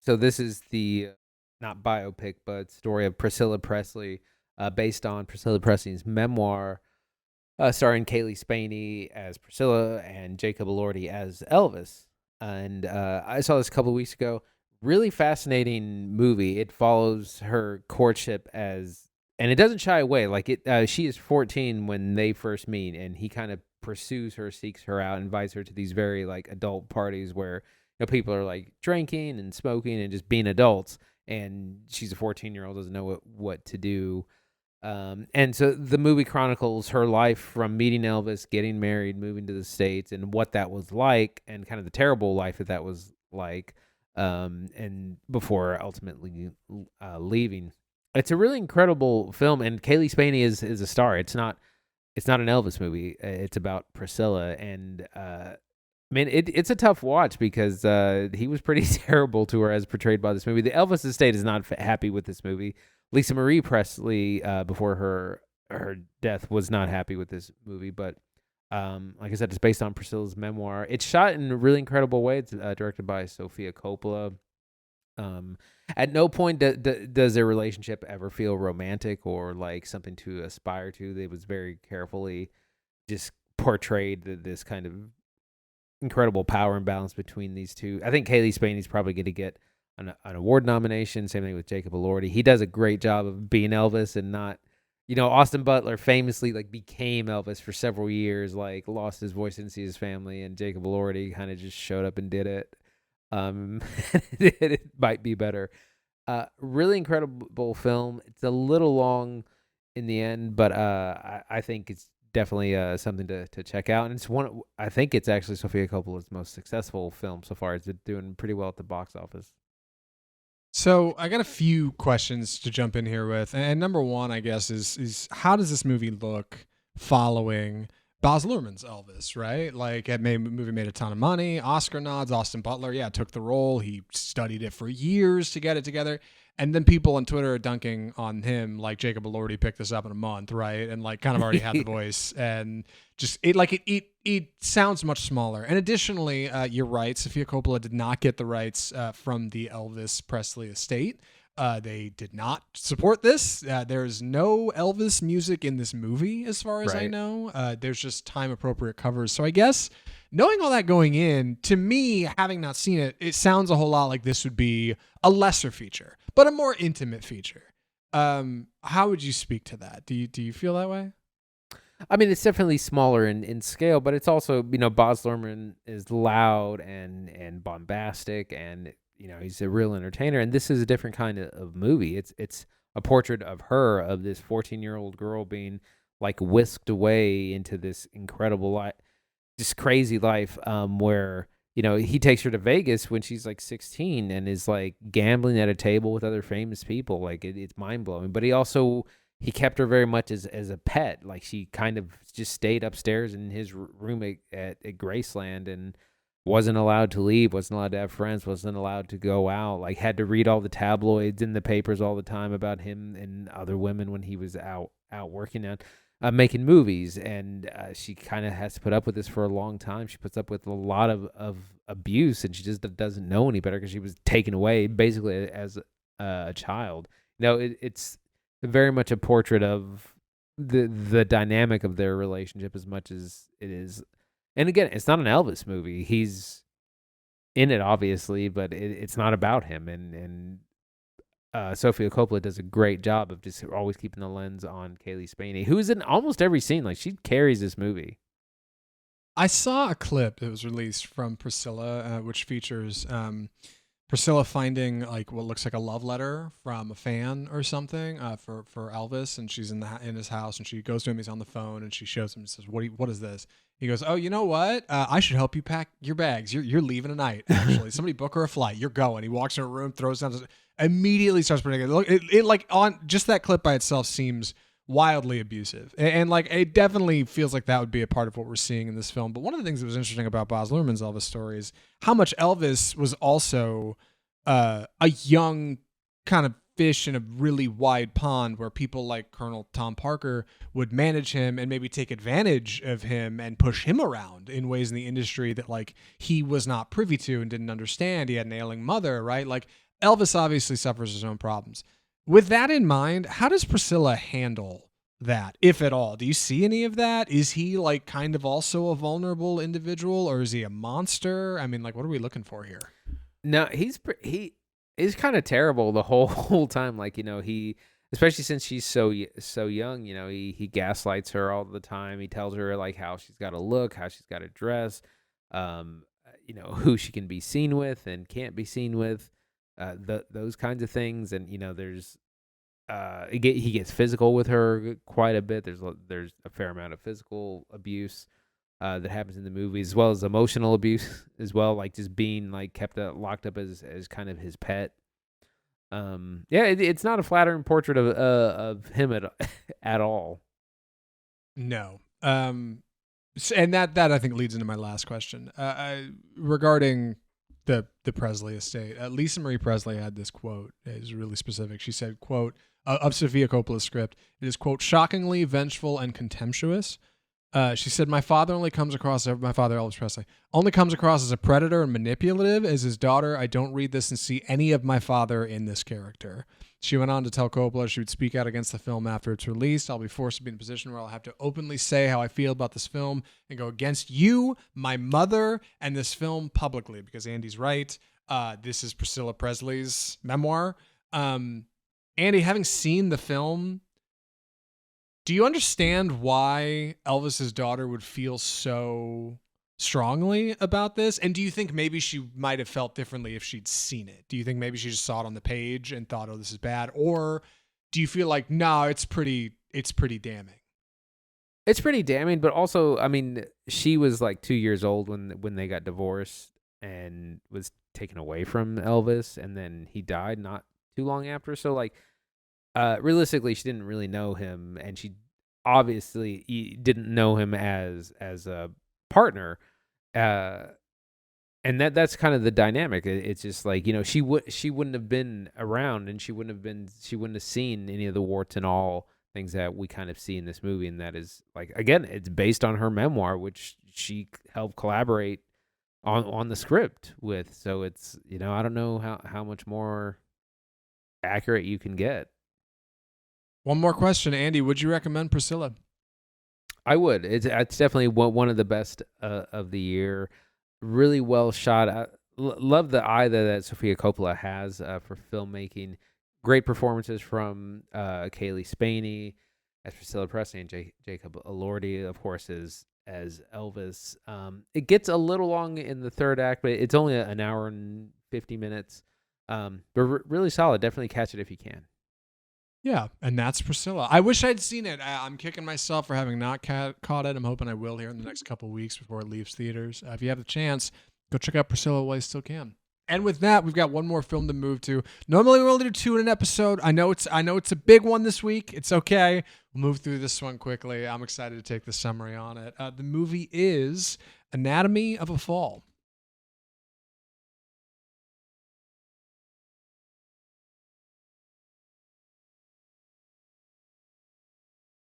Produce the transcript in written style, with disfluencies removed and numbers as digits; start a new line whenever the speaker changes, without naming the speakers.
So this is the not biopic, but story of Priscilla Presley, based on Priscilla Presley's memoir, starring Kaylee Spaney as Priscilla and Jacob Elordi as Elvis. And I saw this a couple of weeks ago. Really fascinating movie. It follows her courtship and it doesn't shy away. Like she is 14 when they first meet, and he kind of pursues her, seeks her out, invites her to these very like adult parties where people are like drinking and smoking and just being adults, and she's a 14-year-old, doesn't know what to do. And so the movie chronicles her life from meeting Elvis, getting married, moving to the States, and what that was like, and kind of the terrible life that was like, and before ultimately leaving. It's a really incredible film, and Kaylee Spaney is a star. It's not an Elvis movie. It's about Priscilla, and it's a tough watch because he was pretty terrible to her as portrayed by this movie. The Elvis estate is not happy with this movie. Lisa Marie Presley, before her death, was not happy with this movie. But like I said, it's based on Priscilla's memoir. It's shot in a really incredible way. It's directed by Sofia Coppola. At no point does their relationship ever feel romantic or like something to aspire to. It was very carefully just portrayed this kind of incredible power imbalance between these two. I think Kaylee Spaney's probably going to get an award nomination. Same thing with Jacob Elordi. He does a great job of being Elvis and not, Austin Butler famously like became Elvis for several years, like lost his voice, didn't see his family, and Jacob Elordi kind of just showed up and did it. It might be better. Really incredible film. It's a little long in the end, but I think it's definitely something to check out. And I think it's actually Sofia Coppola's most successful film so far. It's doing pretty well at the box office.
So I got a few questions to jump in here with, and number one, I guess, is how does this movie look following Baz Luhrmann's Elvis? Right, like movie made a ton of money, Oscar nods. Austin Butler, took the role. He studied it for years to get it together, and then people on Twitter are dunking on him like Jacob Elordi picked this up in a month, right? And like kind of already had the voice, and just it sounds much smaller. And additionally, you're right, Sofia Coppola did not get the rights from the Elvis Presley estate. They did not support this. There's no Elvis music in this movie, as far as I know. There's just time-appropriate covers. So I guess knowing all that going in, to me, having not seen it, it sounds a whole lot like this would be a lesser feature, but a more intimate feature. How would you speak to that? Do you feel that way?
I mean, it's definitely smaller in scale, but it's also, Baz Luhrmann is loud and bombastic, and he's a real entertainer. And this is a different kind of movie. It's a portrait of her, of this 14-year-old girl being like whisked away into this incredible life, this crazy life, where he takes her to Vegas when she's like 16 and is like gambling at a table with other famous people. Like it's mind blowing. But he kept her very much as a pet. Like she kind of just stayed upstairs in his room at Graceland and wasn't allowed to leave, wasn't allowed to have friends, wasn't allowed to go out, like had to read all the tabloids in the papers all the time about him and other women when he was out working out, making movies. And she kind of has to put up with this for a long time. She puts up with a lot of abuse, and she just doesn't know any better because she was taken away basically as a child. It's very much a portrait of the dynamic of their relationship as much as it is. And again, it's not an Elvis movie. He's in it, obviously, but it's not about him. And Sofia Coppola does a great job of just always keeping the lens on Kaylee Spaney, who's in almost every scene. Like, she carries this movie.
I saw a clip that was released from Priscilla, which features Priscilla finding like what looks like a love letter from a fan or something for Elvis, and she's in his house, and she goes to him. He's on the phone, and she shows him and says, "What is this?" He goes, "Oh, you know what? I should help you pack your bags. You're leaving tonight. Actually, somebody book her a flight. You're going." He walks in her room, throws down, immediately starts putting it. Look, it like on just that clip by itself seems wildly abusive, and like it definitely feels like that would be a part of what we're seeing in this film. But one of the things that was interesting about Baz Luhrmann's Elvis story is how much Elvis was also a young kind of fish in a really wide pond, where people like Colonel Tom Parker would manage him and maybe take advantage of him and push him around in ways in the industry that like he was not privy to and didn't understand. He had an ailing mother, right? Like Elvis obviously suffers his own problems. With that in mind, how does Priscilla handle that, if at all? Do you see any of that? Is he like kind of also a vulnerable individual, or is he a monster? I mean, like, what are we looking for here?
No, he's kind of terrible the whole whole time. Like, he, especially since she's so young. He gaslights her all the time. He tells her like how she's got to look, how she's got to dress, who she can be seen with and can't be seen with, those kinds of things. And there's he gets physical with her quite a bit. There's a fair amount of physical abuse that happens in the movie, as well as emotional abuse as well, like just being like kept locked up as kind of his pet. Yeah, it's not a flattering portrait of him at all.
No. And that I think leads into my last question regarding the Presley estate. Lisa Marie Presley had this quote. It is really specific. She said, quote, of Sofia Coppola's script, it is, quote, shockingly vengeful and contemptuous. She said, my father, Elvis Presley, only comes across as a predator and manipulative. As his daughter, I don't read this and see any of my father in this character. She went on to tell Coppola she would speak out against the film after it's released. I'll be forced to be in a position where I'll have to openly say how I feel about this film and go against you, my mother, and this film publicly, because Andy's right. This is Priscilla Presley's memoir. Andy, having seen the film, do you understand why Elvis's daughter would feel so strongly about this? And do you think maybe she might have felt differently if she'd seen it? Do you think maybe she just saw it on the page and thought, oh, this is bad? Or do you feel like, no, it's pretty damning?
It's pretty damning, but also, I mean, she was like 2 years old when they got divorced and was taken away from Elvis, and then he died not too long after. So like, realistically, she didn't really know him, and she obviously didn't know him as a partner. And that's kind of the dynamic. It's just like, she wouldn't have been around, and she wouldn't have seen any of the warts and all things that we kind of see in this movie. And that is, like, again, it's based on her memoir, which she helped collaborate on the script with. So it's, I don't know how much more accurate you can get.
One more question, Andy. Would you recommend Priscilla?
I would. It's definitely one of the best of the year. Really well shot. I love the eye that Sofia Coppola has for filmmaking. Great performances from Kaylee Spaney as Priscilla Presley and Jacob Elordi, of course, as Elvis. It gets a little long in the third act, but it's only an hour and 50 minutes. But really solid. Definitely catch it if you can.
Yeah, and that's Priscilla. I wish I'd seen it. I'm kicking myself for having not caught it. I'm hoping I will here in the next couple of weeks before it leaves theaters. If you have the chance, go check out Priscilla while you still can. And with that, we've got one more film to move to. Normally, we only do 2 in an episode. I know it's a big one this week. It's okay. We'll move through this one quickly. I'm excited to take the summary on it. The movie is Anatomy of a Fall.